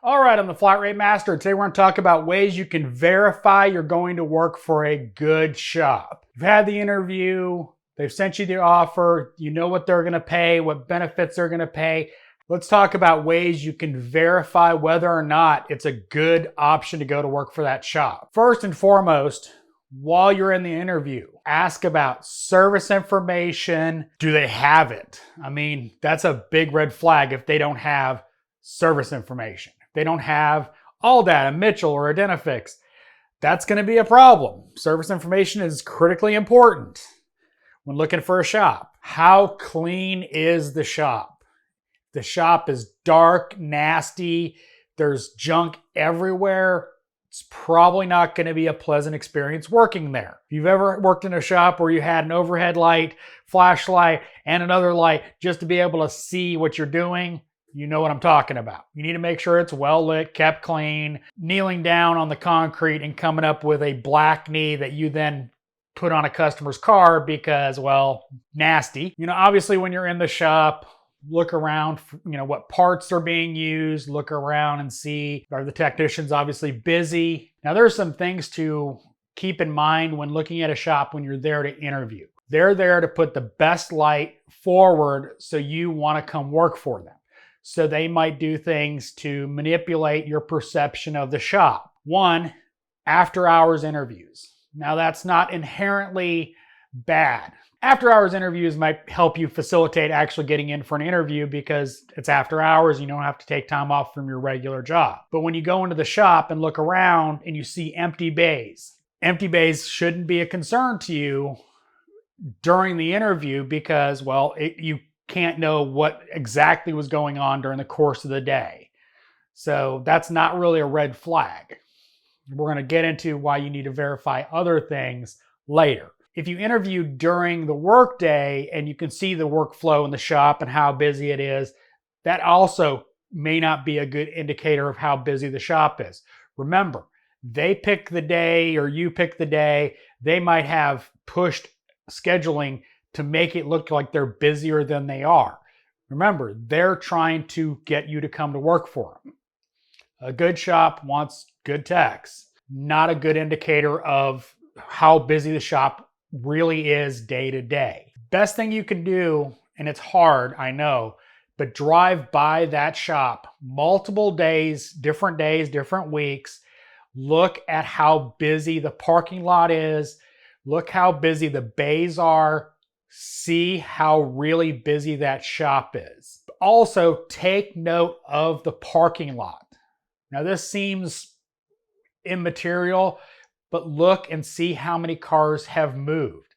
All right, I'm the Flat Rate Master. Today we're going to talk about ways you can verify you're going to work for a good shop. You've had the interview, they've sent you the offer, you know what they're going to pay, what benefits they're going to pay. Let's talk about ways you can verify whether or not it's a good option to go to work for that shop. First and foremost, while you're in the interview, ask about service information. Do they have it? I mean, that's a big red flag if they don't have service information. They don't have all data, Mitchell or Identifix. That's going to be a problem. Service information is critically important when looking for a shop. How clean is the shop? The shop is dark, nasty, there's junk everywhere. It's probably not going to be a pleasant experience working there. If you've ever worked in a shop where you had an overhead light, flashlight, and another light just to be able to see what you're doing, you know what I'm talking about. You need to make sure it's well lit, kept clean, kneeling down on the concrete and coming up with a black knee that you then put on a customer's car because, well, nasty. You know, obviously when you're in the shop, look around, what parts are being used, look around and see, are the technicians obviously busy? Now there's some things to keep in mind when looking at a shop when you're there to interview. They're there to put the best light forward so you want to come work for them. So they might do things to manipulate your perception of the shop. One, after hours interviews. Now that's not inherently bad. After hours interviews might help you facilitate actually getting in for an interview because it's after hours, you don't have to take time off from your regular job. But when you go into the shop and look around and you see empty bays shouldn't be a concern to you during the interview because, well, you can't know what exactly was going on during the course of the day. So that's not really a red flag. We're going to get into why you need to verify other things later. If you interview during the workday and you can see the workflow in the shop and how busy it is, that also may not be a good indicator of how busy the shop is. Remember, they pick the day or you pick the day. They might have pushed scheduling to make it look like they're busier than they are. Remember, they're trying to get you to come to work for them. A good shop wants good techs, not a good indicator of how busy the shop really is day to day. Best thing you can do, and it's hard, I know, but drive by that shop multiple days, different weeks. Look at how busy the parking lot is. Look how busy the bays are. See how really busy that shop is. Also, take note of the parking lot. Now, this seems immaterial, but look and see how many cars have moved.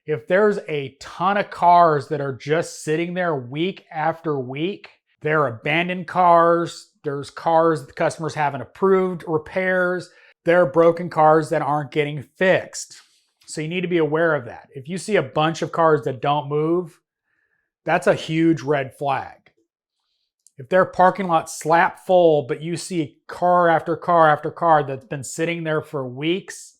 If there's a ton of cars that are just sitting there week after week, they're abandoned cars, there's cars that the customers haven't approved repairs, they're broken cars that aren't getting fixed. So you need to be aware of that. If you see a bunch of cars that don't move, that's a huge red flag. If their parking lot slap full, but you see car after car after car that's been sitting there for weeks,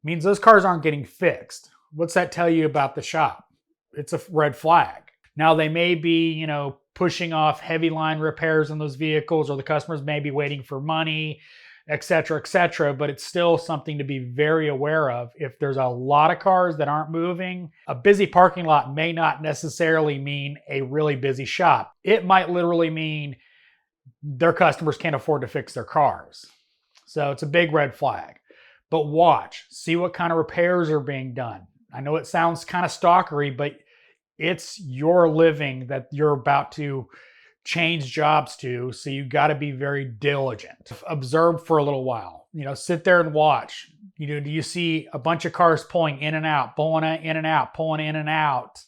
means those cars aren't getting fixed. What's that tell you about the shop? It's a red flag. Now they may be, pushing off heavy line repairs on those vehicles, or the customers may be waiting for money, et cetera, but it's still something to be very aware of. If there's a lot of cars that aren't moving, a busy parking lot may not necessarily mean a really busy shop. It might literally mean their customers can't afford to fix their cars. So it's a big red flag. But watch, see what kind of repairs are being done. I know it sounds kind of stalkery, but it's your living that you're about to change jobs to, so you got to be very diligent. Observe for a little while, sit there and watch. Do you see a bunch of cars pulling in and out, pulling in and out,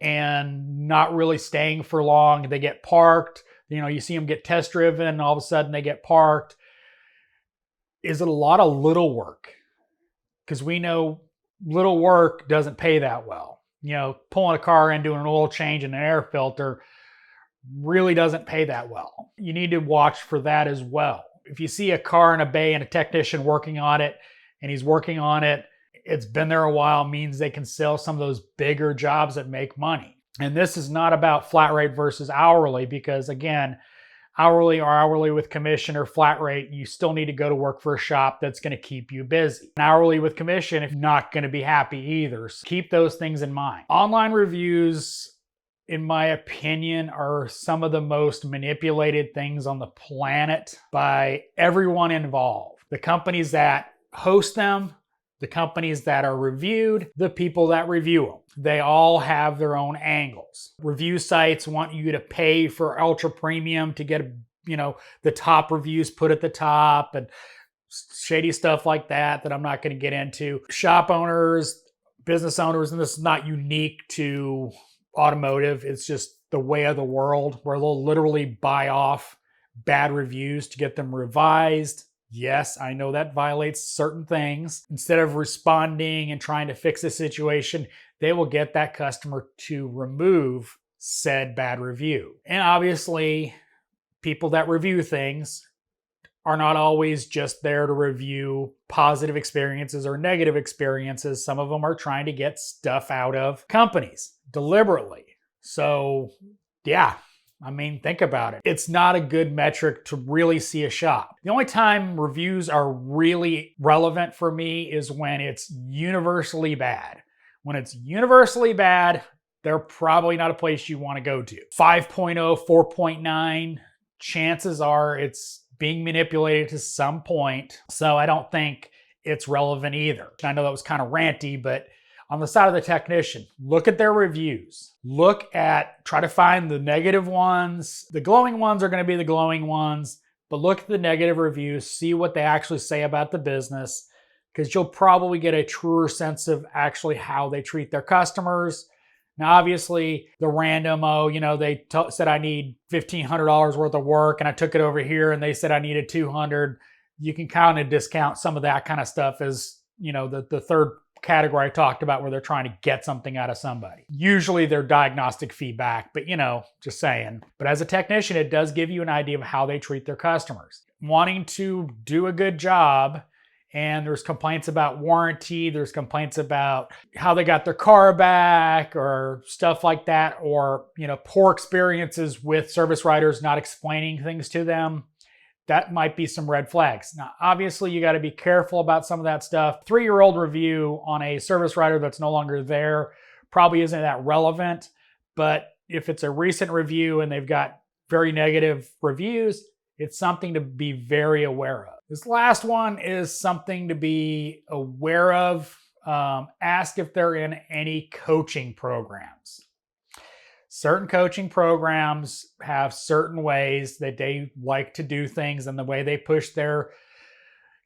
and not really staying for long? They get parked, you see them get test driven, and all of a sudden they get parked. Is it a lot of little work? Because we know little work doesn't pay that well. Pulling a car in, doing an oil change and an air filter really doesn't pay that well. You need to watch for that as well. If you see a car in a bay and a technician working on it, and he's working on it, it's been there a while, means they can sell some of those bigger jobs that make money. And this is not about flat rate versus hourly, because again, hourly or hourly with commission or flat rate, you still need to go to work for a shop that's going to keep you busy. An hourly with commission, if you're not going to be happy either. So keep those things in mind. Online reviews, in my opinion, are some of the most manipulated things on the planet by everyone involved. The companies that host them, the companies that are reviewed, the people that review them. They all have their own angles. Review sites want you to pay for ultra premium to get, the top reviews put at the top and shady stuff like that I'm not going to get into. Shop owners, business owners, and this is not unique to automotive. It's just the way of the world where they'll literally buy off bad reviews to get them revised. Yes, I know that violates certain things. Instead of responding and trying to fix the situation, they will get that customer to remove said bad review. And obviously, people that review things are not always just there to review positive experiences or negative experiences. Some of them are trying to get stuff out of companies deliberately. So, yeah. Think about it. It's not a good metric to really see a shop. The only time reviews are really relevant for me is when it's universally bad. When it's universally bad, they're probably not a place you want to go to. 5.0, 4.9, chances are it's being manipulated to some point. So I don't think it's relevant either. I know that was kind of ranty, but on the side of the technician, look at their reviews. Try to find the negative ones. The glowing ones are going to be the glowing ones, but look at the negative reviews, see what they actually say about the business, because you'll probably get a truer sense of actually how they treat their customers. Now, obviously, the random, they said I need $1,500 worth of work, and I took it over here, and they said I needed $200. You can kind of discount some of that kind of stuff as, the third category I talked about where they're trying to get something out of somebody. Usually they're diagnostic feedback, but just saying. But as a technician, it does give you an idea of how they treat their customers. Wanting to do a good job, and there's complaints about warranty, there's complaints about how they got their car back or stuff like that, or poor experiences with service writers not explaining things to them. That might be some red flags. Now, obviously, you got to be careful about some of that stuff. 3-year-old review on a service writer that's no longer there probably isn't that relevant. But if it's a recent review and they've got very negative reviews, it's something to be very aware of. This last one is something to be aware of. Ask if they're in any coaching programs. Certain coaching programs have certain ways that they like to do things and the way they push their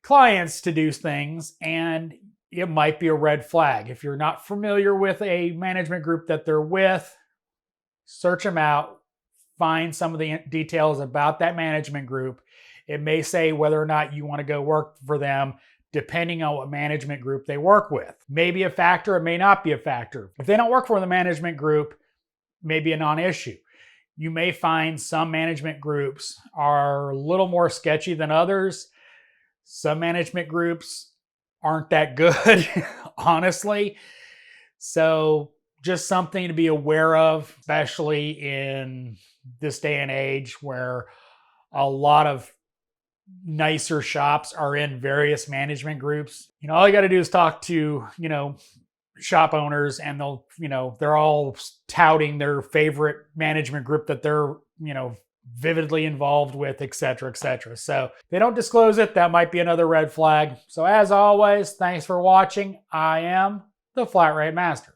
clients to do things, and it might be a red flag. If you're not familiar with a management group that they're with, search them out, find some of the details about that management group. It may say whether or not you want to go work for them, depending on what management group they work with. Maybe a factor, it may not be a factor. If they don't work for the management group, maybe a non-issue. You may find some management groups are a little more sketchy than others. Some management groups aren't that good, honestly. So just something to be aware of, especially in this day and age where a lot of nicer shops are in various management groups. All you got to do is talk to, shop owners, and they're all touting their favorite management group that they're, vividly involved with, et cetera, et cetera. So if they don't disclose it, that might be another red flag. So as always, thanks for watching. I am the Flat Rate Master.